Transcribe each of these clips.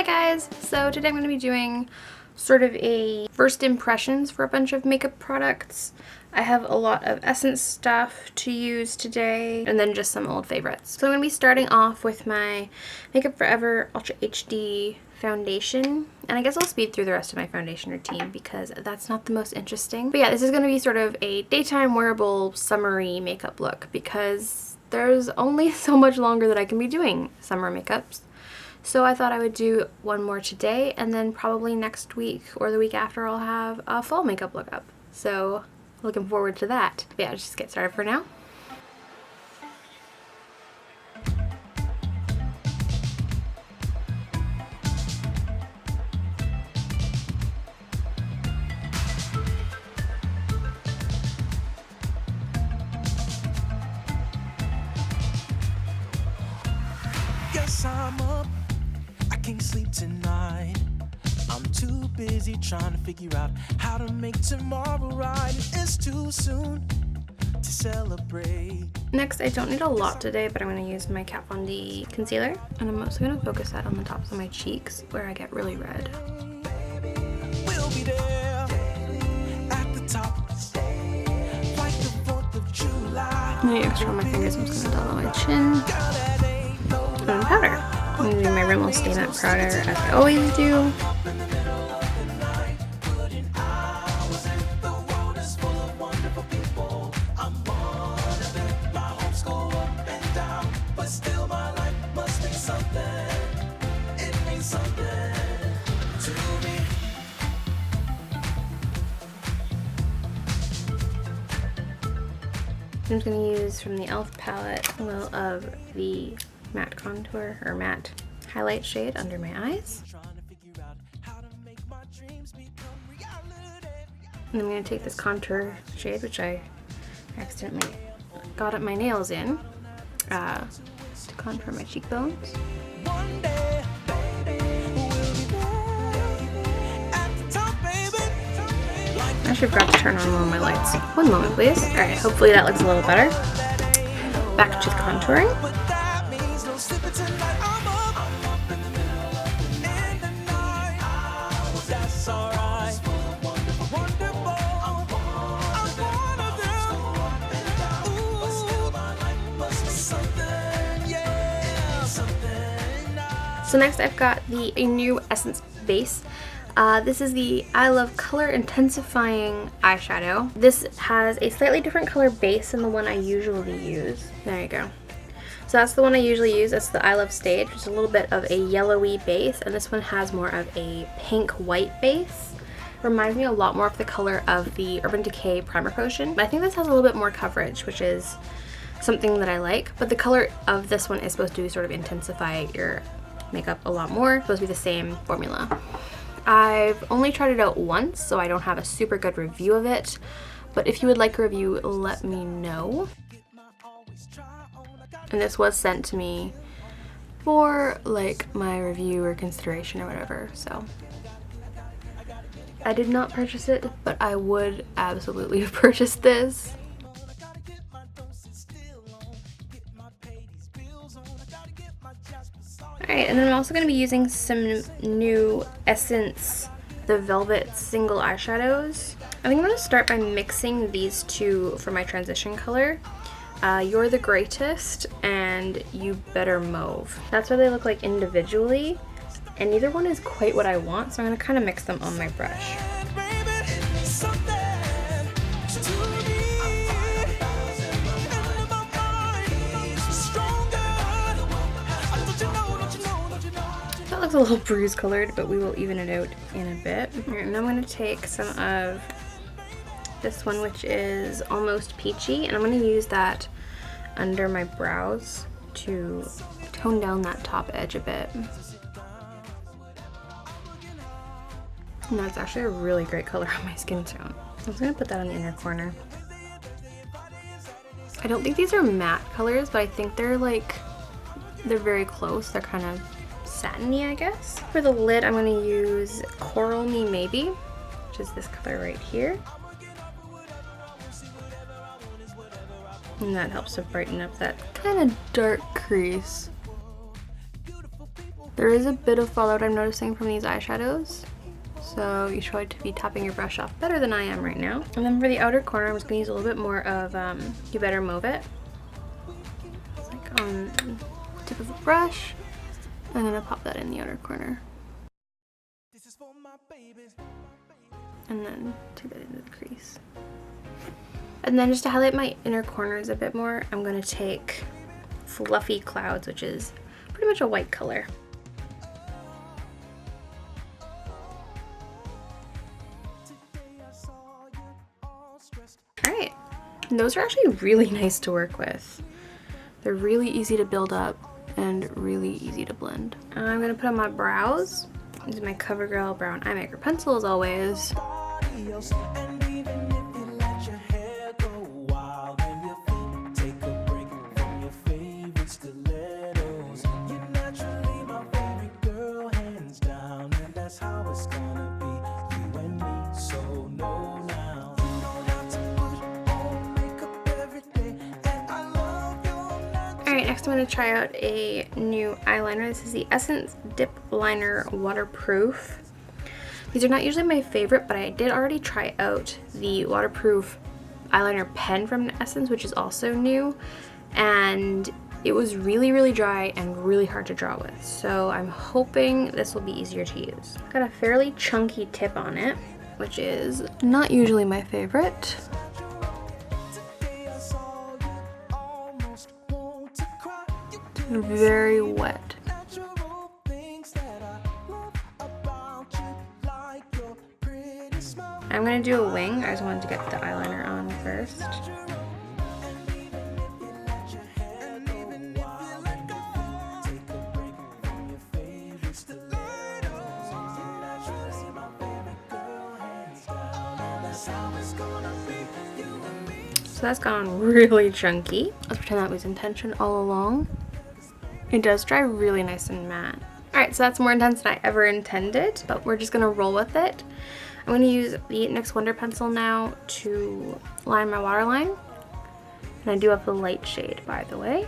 Hi guys! So today I'm going to be doing sort of a first impressions for a bunch of makeup products. I have a lot of Essence stuff to use today and then just some old favorites. So I'm going to be starting off with my Makeup Forever Ultra HD foundation, and I guess I'll speed through the rest of my foundation routine because that's not the most interesting. But yeah, this is going to be sort of a daytime wearable summery makeup look because there's only so much longer that I can be doing summer makeups. So I thought I would do one more today, and then probably next week or the week after I'll have a fall makeup look up. So looking forward to that. But yeah, let's just get started for now. Yes, I'm up. I can't sleep tonight. I'm too busy trying to figure out how to make tomorrow right. It's too soon to celebrate. Next, I don't need a lot today, but I'm going to use my Kat Von D concealer, and I'm mostly going to focus that on the tops of my cheeks where I get really red. We'll be there at the top, like the 4th of July. Any extra on my fingers, I'm just going to dot on my chin. And powder. I'm using my Rimmel Stay Matte powder as I always do. I'm just going to use from the e.l.f. palette a little of the matte contour or matte highlight shade under my eyes. And I'm going to take this contour shade, which I accidentally got up my nails in, to contour my cheekbones. I should forgot to turn on one of my lights. One moment, please. Alright, hopefully that looks a little better. Back to the contouring. So next I've got a new Essence base. This is the I Love Color Intensifying eyeshadow. This has a slightly different color base than the one I usually use. There you go. So that's the one I usually use. That's the I Love Stage, which is a little bit of a yellowy base, and this one has more of a pink-white base. Reminds me a lot more of the color of the Urban Decay Primer Potion. But I think this has a little bit more coverage, which is something that I like. But the color of this one is supposed to sort of intensify your makeup a lot more. It's supposed to be the same formula. I've only tried it out once, so I don't have a super good review of it, but if you would like a review, let me know. And this was sent to me for like my review or consideration or whatever, so I did not purchase it, but I would absolutely have purchased this. Alright, and then I'm also going to be using some new Essence The Velvet Single Eyeshadows. I think I'm going to start by mixing these two for my transition color. You're the Greatest and You Better Mauve. That's what they look like individually, and neither one is quite what I want, so I'm going to kind of mix them on my brush. Looks a little bruise colored, but we will even it out in a bit. And I'm going to take some of this one, which is Almost Peachy, and I'm going to use that under my brows to tone down that top edge a bit. And that's actually a really great color on my skin tone. I'm just going to put that on the inner corner. I don't think these are matte colors, but I think they're very close. They're kind of satiny, I guess. For the lid, I'm going to use Coral Me Maybe, which is this color right here. And that helps to brighten up that kind of dark crease. There is a bit of fallout I'm noticing from these eyeshadows, so you should probably be tapping your brush off better than I am right now. And then for the outer corner, I'm just going to use a little bit more of You Better Mauve It. It's like on the tip of a brush. I'm going to pop that in the outer corner. And then take that into the crease. And then just to highlight my inner corners a bit more, I'm going to take Fluffy Clouds, which is pretty much a white color. Alright, those are actually really nice to work with. They're really easy to build up and really easy to blend. I'm going to put on my brows. Using my CoverGirl Brown Eye Maker pencil as always. Alright, next I'm going to try out a new eyeliner. This is the Essence Dip Liner Waterproof. These are not usually my favorite, but I did already try out the waterproof eyeliner pen from Essence, which is also new, and it was really dry and really hard to draw with. So I'm hoping this will be easier to use. Got a fairly chunky tip on it, which is not usually my favorite. Very wet. I'm gonna do a wing. I just wanted to get the eyeliner on first. So that's gone really chunky. Let's pretend that was intention all along. It does dry really nice and matte. Alright, so that's more intense than I ever intended, but we're just gonna roll with it. I'm gonna use the NYX Wonder Pencil now to line my waterline. And I do have the light shade, by the way.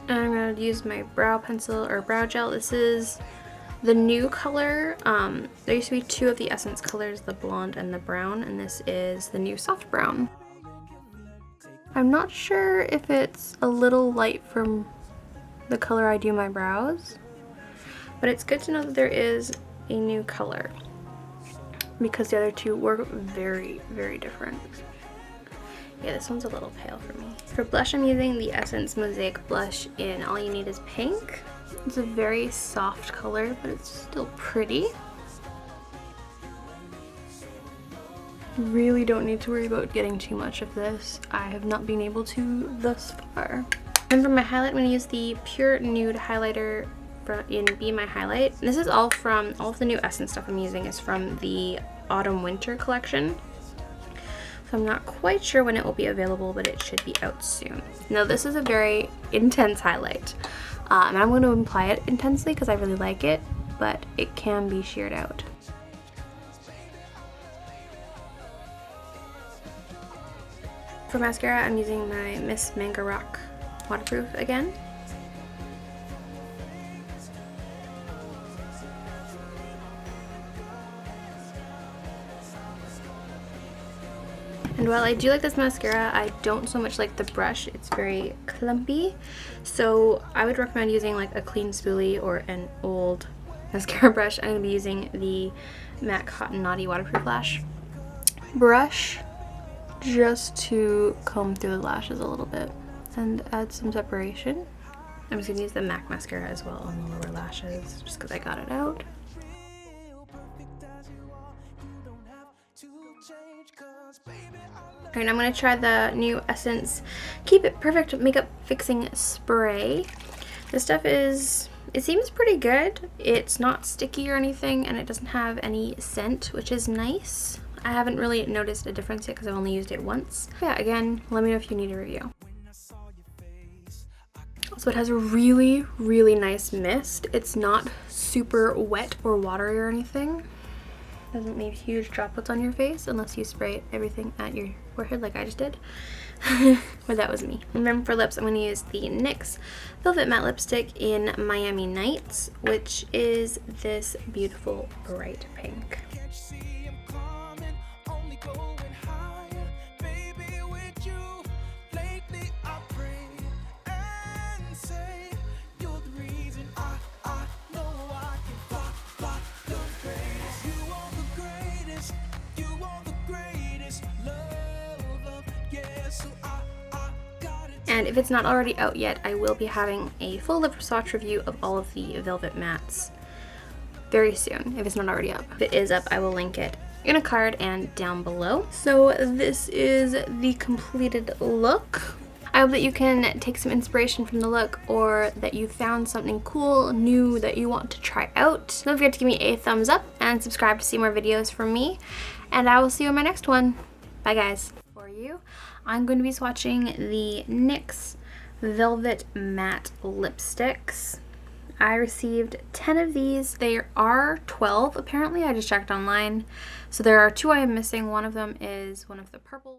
And I'm gonna use my brow pencil or brow gel. This is the new color. There used to be two of the Essence colors, the blonde and the brown, and this is the new soft brown. I'm not sure if it's a little light from the color I do my brows, but it's good to know that there is a new color because the other two were very different. Yeah, this one's a little pale for me. For blush, I'm using the Essence Mosaic blush in All You Need Is Pink. It's a very soft color, but it's still pretty. Really don't need to worry about getting too much of this. I have not been able to thus far. And for my highlight, I'm going to use the Pure Nude highlighter in Be My Highlight. This is all of the new Essence stuff I'm using is from the Autumn Winter collection. So I'm not quite sure when it will be available, but it should be out soon. Now this is a very intense highlight. And I'm going to apply it intensely because I really like it, but it can be sheared out. For mascara, I'm using my Miss Manga Rock waterproof again. And while I do like this mascara, I don't so much like the brush. It's very clumpy. So I would recommend using like a clean spoolie or an old mascara brush. I'm going to be using the MAC Cotton Naughty Waterproof Lash brush just to comb through the lashes a little bit and add some separation. I'm just going to use the MAC mascara as well on the lower lashes just because I got it out. Alright, I'm going to try the new Essence Keep It Perfect Makeup Fixing Spray. This stuff it seems pretty good. It's not sticky or anything, and it doesn't have any scent, which is nice. I haven't really noticed a difference yet because I've only used it once. Yeah, again, let me know if you need a review. So it has a really nice mist. It's not super wet or watery or anything. Doesn't leave huge droplets on your face unless you spray everything at your forehead like I just did. But that was me. And then for lips, I'm going to use the NYX Velvet Matte Lipstick in Miami Nights, which is this beautiful bright pink. And if it's not already out yet, I will be having a full lip swatch review of all of the Velvet Mattes very soon, if it's not already up. If it is up, I will link it in a card and down below. So this is the completed look. I hope that you can take some inspiration from the look, or that you found something cool, new that you want to try out. Don't forget to give me a thumbs up and subscribe to see more videos from me. And I will see you in my next one. Bye guys. For you, I'm going to be swatching the NYX Velvet Matte Lipsticks. I received 10 of these. There are 12 apparently. I just checked online. So there are 2 I am missing. One of them is one of the purple.